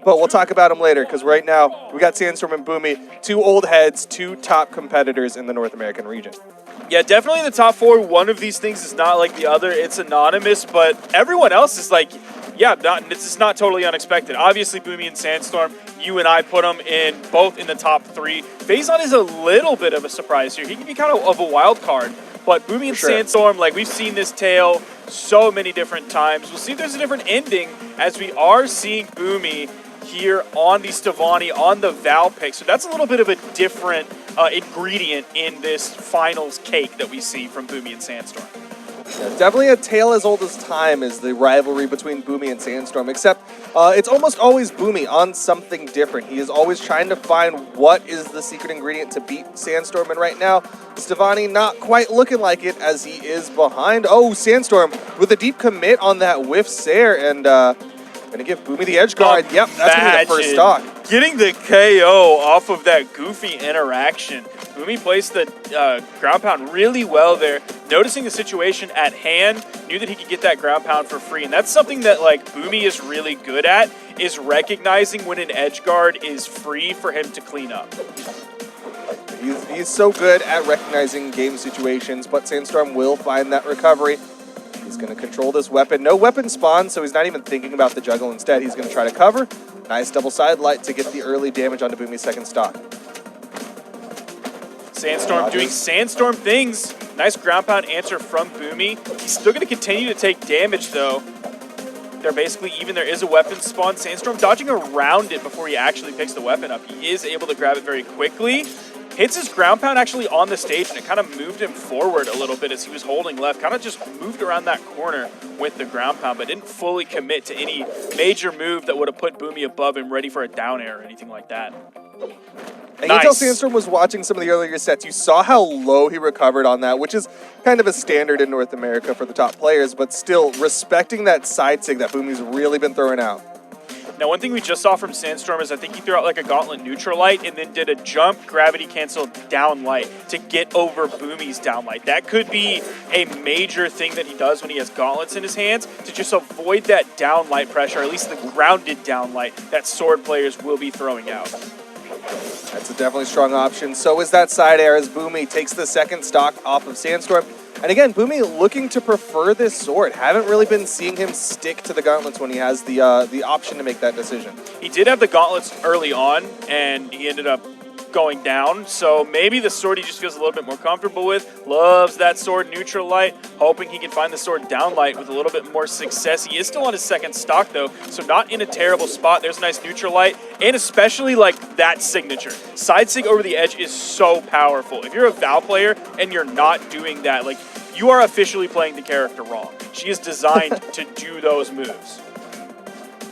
but we'll talk about them later because right now we got SANDSTORM and Boomie, two old heads, two top competitors in the North American region. Yeah, definitely in the top four. One of these things is not like the other. It's anonymous, but everyone else is like, yeah, it's just not totally unexpected. Obviously, Boomie and SANDSTORM, you and I put them in both in the top three. Phazon is a little bit of a surprise here. He can be kind of a wild card, but Boomie and SANDSTORM, like we've seen this tale so many different times. We'll see if there's a different ending as we are seeing Boomie here on the Stevani, on the Val pick. So that's a little bit of a different ingredient in this finals cake that we see from Boomie and SANDSTORM. Yeah, definitely a tale as old as time is the rivalry between Boomie and SANDSTORM, except it's almost always Boomie on something different. He is always trying to find what is the secret ingredient to beat SANDSTORM, and right now, Stevani not quite looking like it as he is behind. Oh, SANDSTORM with a deep commit on that whiff Sair, and gonna give Boomie the edge guard. Yep, that's gonna be the first stock. Getting the KO off of that goofy interaction. Boomie placed the ground pound really well there. Noticing the situation at hand, knew that he could get that ground pound for free. And that's something that like Boomie is really good at, is recognizing when an edge guard is free for him to clean up. He's so good at recognizing game situations, but SANDSTORM will find that recovery. He's going to control this weapon. No weapon spawn, so he's not even thinking about the juggle. Instead, he's going to try to cover. Nice double side light to get the early damage onto Boomie's second stock. SANDSTORM doing SANDSTORM things. Nice ground pound answer from Boomie. He's still going to continue to take damage, though. They're basically even. There is a weapon spawn. SANDSTORM dodging around it before he actually picks the weapon up. He is able to grab it very quickly. Hits his ground pound actually on the stage, and it kind of moved him forward a little bit as he was holding left. Kind of just moved around that corner with the ground pound, but didn't fully commit to any major move that would have put Boomie above him, ready for a down air or anything like that. And you can tell SANDSTORM was watching some of the earlier sets. You saw how low he recovered on that, which is kind of a standard in North America for the top players, but still respecting that side sig that Boomie's really been throwing out. Now, one thing we just saw from SANDSTORM is I think he threw out like a gauntlet neutral light and then did a jump gravity cancel down light to get over Boomie's down light. That could be a major thing that he does when he has gauntlets in his hands to just avoid that down light pressure, or at least the grounded down light that sword players will be throwing out. That's a definitely strong option. So is that side air as Boomie takes the second stock off of SANDSTORM. And again, Boomie looking to prefer this sword. Haven't really been seeing him stick to the gauntlets when he has the option to make that decision. He did have the gauntlets early on, and he ended up going down. So maybe the sword he just feels a little bit more comfortable with. Loves that sword neutral light, hoping he can find the sword down light with a little bit more success. He is still on his second stock though, so not in a terrible spot. There's a nice neutral light, and especially like that signature. Side sig over the edge is so powerful. If you're a Val player and you're not doing that, like you are officially playing the character wrong. She is designed to do those moves.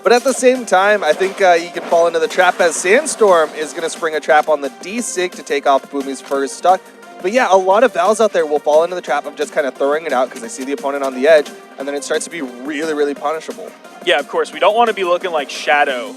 But at the same time, I think he can fall into the trap as SANDSTORM is going to spring a trap on the D-Sig to take off Boomie's first stock. But yeah, a lot of Vals out there will fall into the trap of just kind of throwing it out because they see the opponent on the edge, and then it starts to be really, really punishable. Yeah, of course. We don't want to be looking like Shadow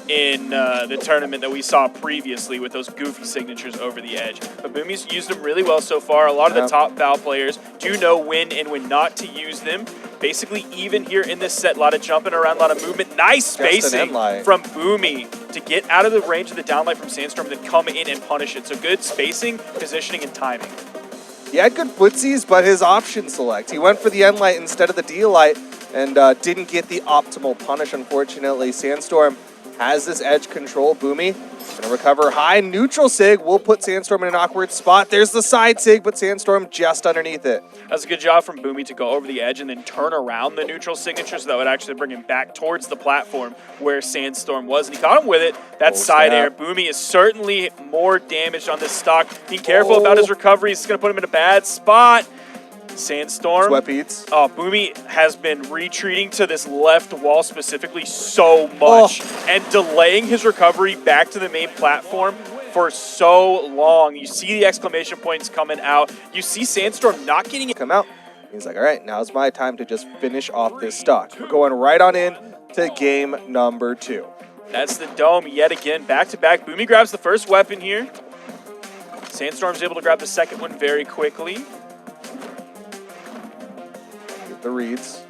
in the tournament that we saw previously with those goofy signatures over the edge. But Boomie's used them really well so far. A lot of the top Val players do know when and when not to use them. Basically, even here in this set, a lot of jumping around, a lot of movement. Nice spacing from Boomie to get out of the range of the downlight from SANDSTORM, then come in and punish it. So good spacing, positioning, and timing. He had good footsies, but his option select. He went for the N light instead of the D light and didn't get the optimal punish, unfortunately. SANDSTORM has this edge control. Boomie gonna recover high. Neutral sig will put SANDSTORM in an awkward spot. There's the side sig, but SANDSTORM just underneath it. That's a good job from Boomie to go over the edge and then turn around the neutral signature, so that would actually bring him back towards the platform where SANDSTORM was, and he caught him with it. That side air. Boomie is certainly more damaged on this stock. Being careful about his recovery. It's going to put him in a bad spot. SANDSTORM. Sweat beats. Oh, Boomie has been retreating to this left wall specifically so much and delaying his recovery back to the main platform for so long. You see the exclamation points coming out. You see SANDSTORM not getting it. Come out. He's like, all right, now's my time to just finish off this stock. We're going right on in to game number 2. That's the dome yet again, back-to-back. Boomie grabs the first weapon here. SANDSTORM's able to grab the second one very quickly. The reads.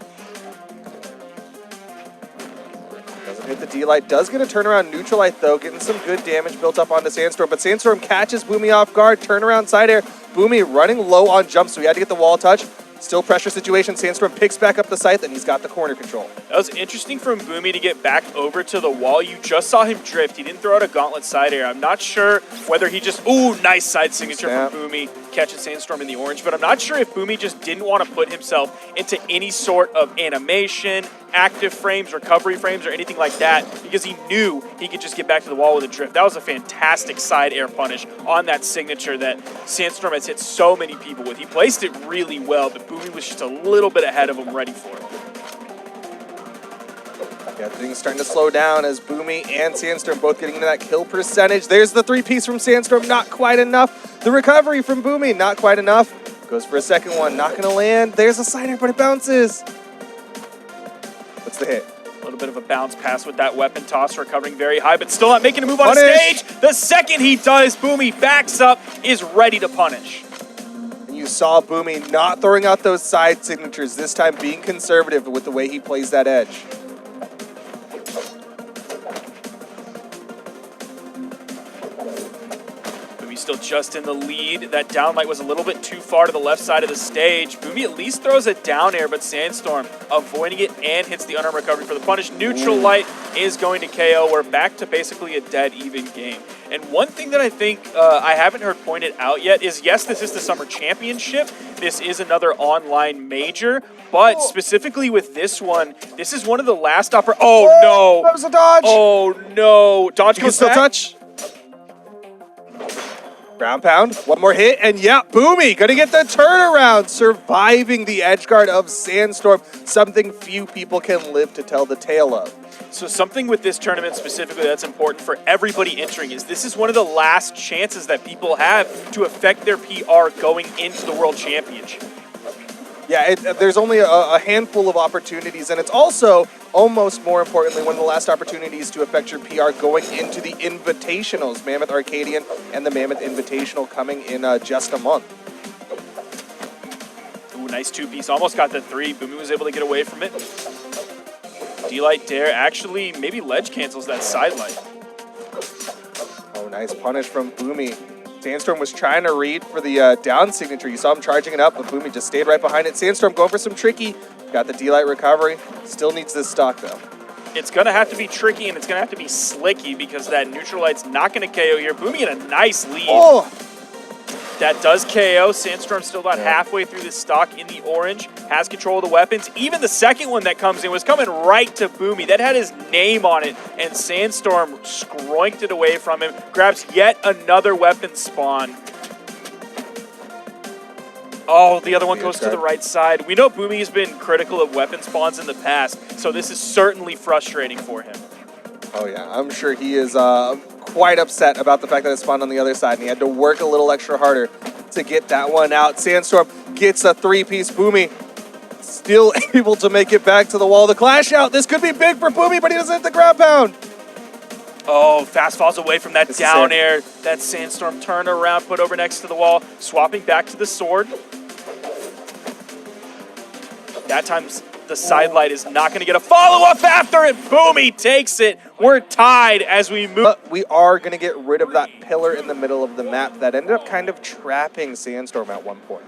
Doesn't hit the D-Light. Does get a turnaround neutral light, though, getting some good damage built up onto SANDSTORM. But SANDSTORM catches Boomie off guard. Turnaround side air. Boomie running low on jump, so he had to get the wall touch. Still pressure situation. SANDSTORM picks back up the scythe, and he's got the corner control. That was interesting from Boomie to get back over to the wall. You just saw him drift. He didn't throw out a gauntlet side air. I'm not sure whether he just... Ooh, nice side signature from Boomie, catching SANDSTORM in the orange. But I'm not sure if Boomie just didn't want to put himself into any sort of animation, active frames, recovery frames, or anything like that, because he knew he could just get back to the wall with a drift. That was a fantastic side air punish on that signature that SANDSTORM has hit so many people with. He placed it really well, but Boomie was just a little bit ahead of him, ready for it. Yeah, things starting to slow down as Boomie and SANDSTORM both getting into that kill percentage. There's the three-piece from SANDSTORM, not quite enough. The recovery from Boomie, not quite enough. Goes for a second one, not gonna land. There's a side air, but it bounces. What's the hit? A little bit of a bounce pass with that weapon toss, recovering very high, but still not making a move on the stage. The second he does, Boomie backs up, is ready to punish. And you saw Boomie not throwing out those side signatures, this time being conservative with the way he plays that edge. Still just in the lead. That down light was a little bit too far to the left side of the stage. Boomie at least throws a down air, but SANDSTORM avoiding it and hits the unarmed recovery for the punish. Neutral light is going to KO. We're back to basically a dead even game. And one thing that I think I haven't heard pointed out yet is, yes, this is the Summer Championship. This is another online major, but specifically with this one, this is one of the last Oh, no. That was a dodge. Oh, no. Dodge goes still back. Touch. Ground pound, one more hit, and yeah, Boomie gonna get the turnaround, surviving the edge guard of SANDSTORM, something few people can live to tell the tale of. So something with this tournament specifically that's important for everybody entering is this is one of the last chances that people have to affect their PR going into the World Championship. Yeah, there's only a handful of opportunities, and it's also, almost more importantly, one of the last opportunities to affect your PR going into the Invitationals, Mammoth Arcadian and the Mammoth Invitational coming in just a month. Ooh, nice two-piece. Almost got the three. Boomie was able to get away from it. D-Light Dare actually maybe ledge cancels that side light. Oh, nice punish from Boomie. SANDSTORM was trying to read for the down signature. You saw him charging it up, but Boomie just stayed right behind it. SANDSTORM going for some tricky. Got the D-Light recovery. Still needs this stock, though. It's going to have to be tricky, and it's going to have to be slicky because that neutral light's not going to KO here. Boomie in a nice lead. Oh! That does KO. SANDSTORM still about halfway through the stock in the orange. Has control of the weapons. Even the second one that comes in was coming right to Boomie. That had his name on it, and SANDSTORM scroinked it away from him. Grabs yet another weapon spawn. Oh, the other one goes to the right side. We know Boomie has been critical of weapon spawns in the past, so this is certainly frustrating for him. Oh, yeah. I'm sure he is quite upset about the fact that it spawned on the other side, and he had to work a little extra harder to get that one out. SANDSTORM gets a three-piece. Boomie still able to make it back to the wall. The clash out. This could be big for Boomie, but he doesn't hit the ground pound. Oh, fast falls away from that down air. That SANDSTORM turn around, put over next to the wall, swapping back to the sword. That time, the side light is not going to get a follow-up after it. Boomie takes it. We're tied as we move. But we are going to get rid of that pillar in the middle of the map that ended up kind of trapping SANDSTORM at one point.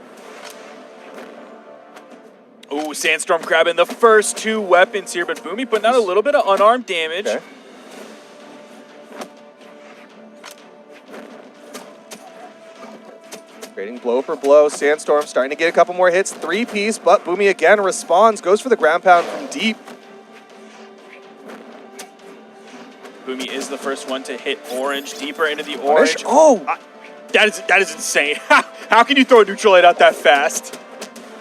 Ooh, SANDSTORM grabbing the first two weapons here, but Boomie putting out a little bit of unarmed damage. Okay. Trading blow for blow. SANDSTORM starting to get a couple more hits. Three-piece, but Boomie again responds. Goes for the ground pound from deep. Boomie is the first one to hit orange, deeper into the orange. Oh! That is insane. How can you throw a neutral light out that fast?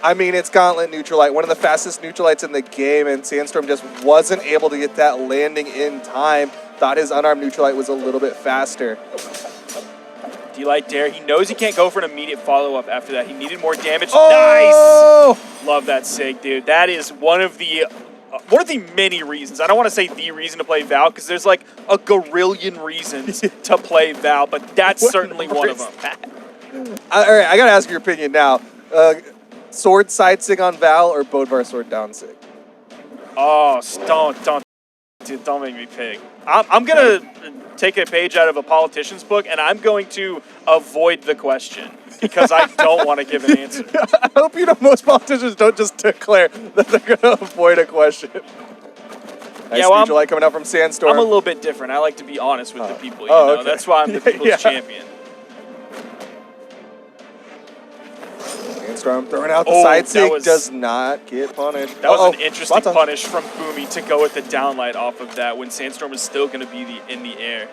I mean, it's Gauntlet neutral light, one of the fastest neutral lights in the game, and SANDSTORM just wasn't able to get that landing in time. Thought his unarmed neutral light was a little bit faster. D-Light Dare, he knows he can't go for an immediate follow-up after that. He needed more damage. Oh! Nice! Love that sig, dude. That is one of the many reasons. I don't want to say the reason to play Val, because there's like a gorillion reasons to play Val, but that's certainly one of them. All right, I got to ask your opinion now. Sword side sig on Val or Bodvar sword down sig? Oh, don't Dude, don't make me pick. I'm going to take a page out of a politician's book, and I'm going to avoid the question because I don't want to give an answer. I hope you know most politicians don't just declare that they're going to avoid a question. Nice speech you like coming out from Sandstorm. I'm a little bit different. I like to be honest with the people, you know. Okay. That's why I'm the people's champion. Sandstorm throwing out the side sig, does not get punished. That was an interesting punish from Boomie to go with the downlight off of that when Sandstorm is still going to be in the air.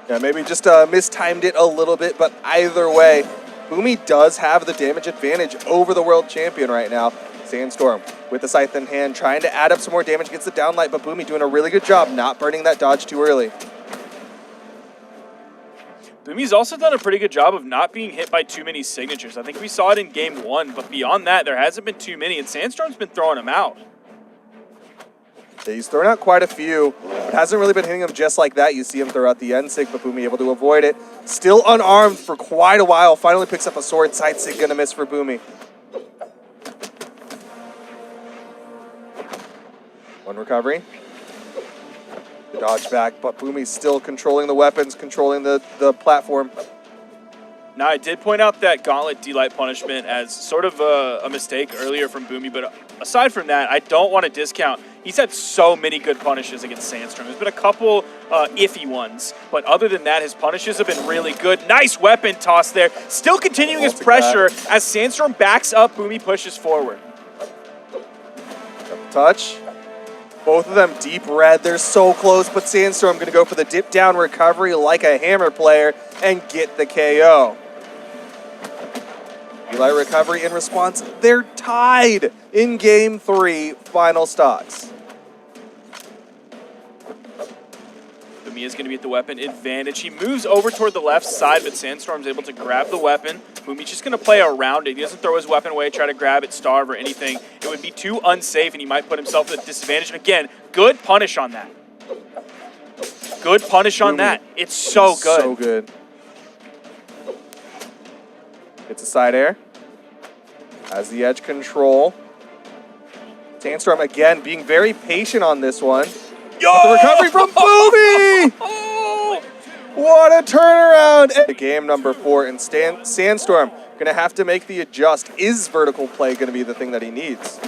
Yeah, maybe just mistimed it a little bit, but either way, Boomie does have the damage advantage over the world champion right now. Sandstorm with the scythe in hand, trying to add up some more damage, gets the downlight, but Boomie doing a really good job not burning that dodge too early. Boomie's also done a pretty good job of not being hit by too many signatures. I think we saw it in game 1, but beyond that, there hasn't been too many, and Sandstorm's been throwing them out. Yeah, he's thrown out quite a few, but hasn't really been hitting them just like that. You see him throw out the end sig, but Boomie able to avoid it. Still unarmed for quite a while, finally picks up a sword. Side sig gonna miss for Boomie. One recovery. Dodge back, but Boomie's still controlling the weapons, controlling the platform. Now, I did point out that Gauntlet D-Light punishment as sort of a mistake earlier from Boomie, but aside from that, I don't want to discount. He's had so many good punishes against Sandstorm. There's been a couple iffy ones, but other than that, his punishes have been really good. Nice weapon toss there. Still continuing his pressure as Sandstorm backs up, Boomie pushes forward. Touch. Both of them deep red. They're so close, but Sandstorm going to go for the dip down recovery like a hammer player and get the KO. Eli recovery in response. They're tied in game 3, final stocks. Boomie is going to be at the weapon advantage. He moves over toward the left side, but Sandstorm's able to grab the weapon. Boomie's just going to play around it. He doesn't throw his weapon away, try to grab it, starve, or anything. It would be too unsafe, and he might put himself at a disadvantage. Again, good punish on that. Good punish on that. It's so good. So good. Gets a side air. Has the edge control. Sandstorm, again, being very patient on this one. Yo! The recovery from Boomie! What a turnaround! Game number 4, and Sandstorm going to have to make the adjust. Is vertical play going to be the thing that he needs?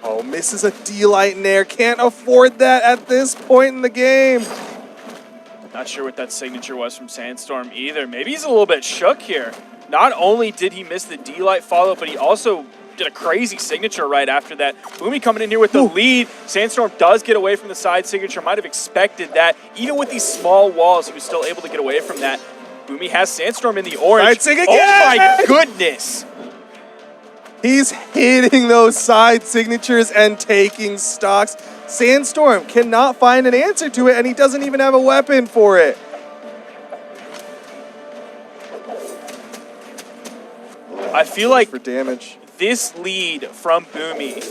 Oh, misses a D-Light in there. Can't afford that at this point in the game. Not sure what that signature was from Sandstorm either. Maybe he's a little bit shook here. Not only did he miss the D-Light follow, but he also did a crazy signature right after that. Boomie coming in here with the lead. Sandstorm does get away from the side signature. Might have expected that. Even with these small walls, he was still able to get away from that. Boomie has Sandstorm in the orange. Side sig again! Oh my goodness! He's hitting those side signatures and taking stocks. Sandstorm cannot find an answer to it, and he doesn't even have a weapon for it. I feel like for damage. This lead from Boomie,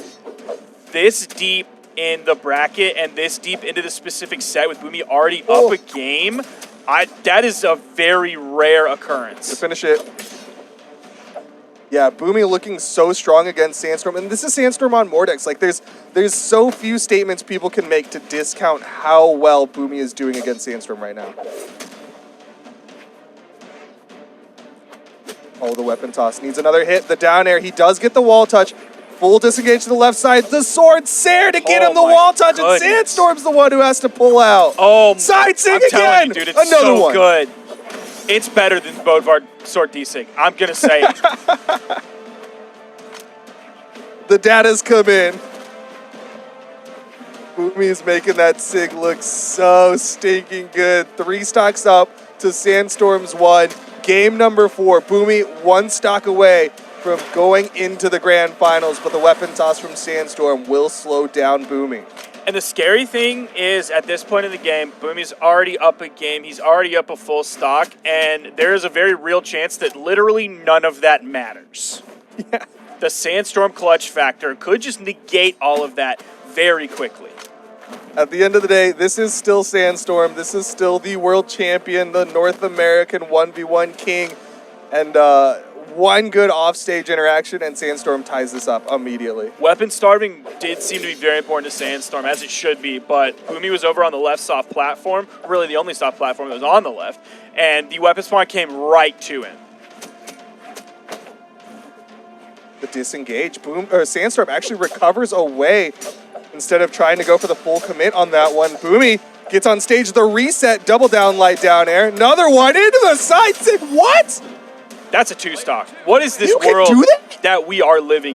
this deep in the bracket and this deep into the specific set with Boomie already up a game, that is a very rare occurrence. To finish it. Yeah, Boomie looking so strong against Sandstorm, and this is Sandstorm on Mordex. Like, there's so few statements people can make to discount how well Boomie is doing against Sandstorm right now. Oh, the weapon toss needs another hit. The down air, he does get the wall touch. Full disengage to the left side. The sword, Sair to get him the wall touch, and Sandstorm's the one who has to pull out. Oh, side sig again. Telling you, dude, it's another so one. Good. It's better than Bodvar sword D-Sig. I'm gonna say it. The data's come in. Boomie's making that sig look so stinking good. 3 stocks up to Sandstorm's 1. Game number 4. Boomie 1 stock away from going into the grand finals, but the weapon toss from Sandstorm will slow down Boomie. And the scary thing is, at this point in the game, Boomie's already up a game. He's already up a full stock, and there is a very real chance that literally none of that matters. Yeah. The Sandstorm clutch factor could just negate all of that very quickly. At the end of the day, this is still Sandstorm. This is still the world champion, the North American 1v1 king. And one good offstage interaction, and Sandstorm ties this up immediately. Weapon starving did seem to be very important to Sandstorm, as it should be, but Boomie was over on the left soft platform, really the only soft platform that was on the left, and the weapon spawn came right to him. The disengage. Sandstorm actually recovers away instead of trying to go for the full commit on that one. Boomie gets on stage, the reset, double down, light down air. Another one into the side stick. What? That's a two-stock. What is this You can world do that? that we are living